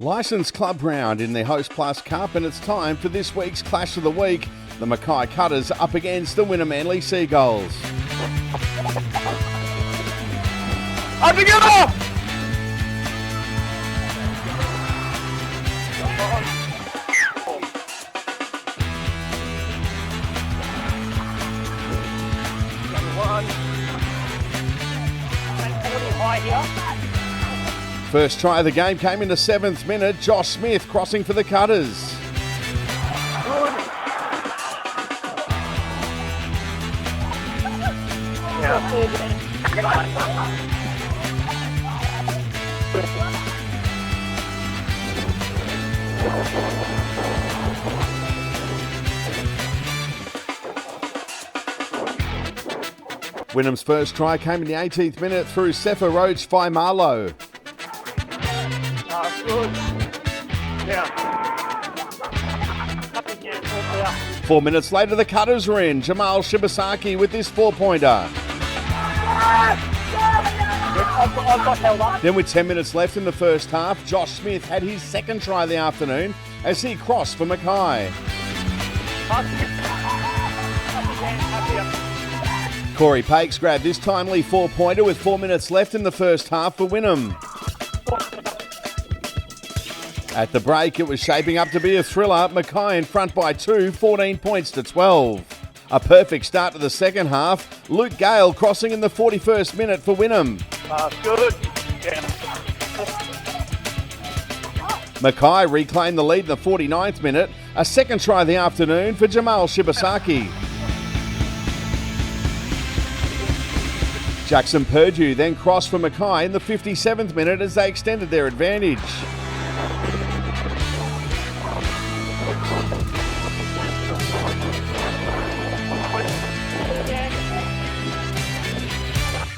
Licensed club round in the Hostplus Cup, and it's time for this week's Clash of the Week. The Mackay Cutters up against the Wynnum Manly Seagulls. Up together! First try of the game came in the 7th minute. Josh Smith crossing for the Cutters. Wynnum's first try came in the 18th minute through Sefa Roach Faimalo. Good. Yeah. 4 minutes later, the Cutters are in. Jamal Shibasaki with this 4-pointer. Then with 10 minutes left in the first half, Josh Smith had his second try of the afternoon as he crossed for Mackay. Corey Pakes grabbed this timely 4-pointer with 4 minutes left in the first half for Wynnum. At the break, it was shaping up to be a thriller. Mackay in front by 2, 14 points to 12. A perfect start to the second half. Luke Gale crossing in the 41st minute for Wynnum. Good. Yeah. Mackay reclaimed the lead in the 49th minute. A second try of the afternoon for Jamal Shibasaki. Jackson Purdue then crossed for Mackay in the 57th minute as they extended their advantage.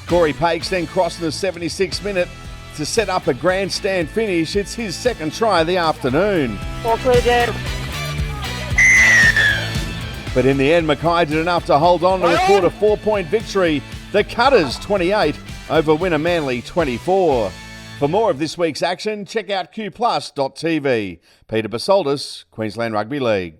Corey Pakes then crossed in the 76th minute to set up a grandstand finish. It's his second try of the afternoon. But in the end, Mackay did enough to hold on to record a 4-point victory. The Cutters 28 over Wynnum Manly 24. For more of this week's action, check out qplus.tv. Peter Basoldis, Queensland Rugby League.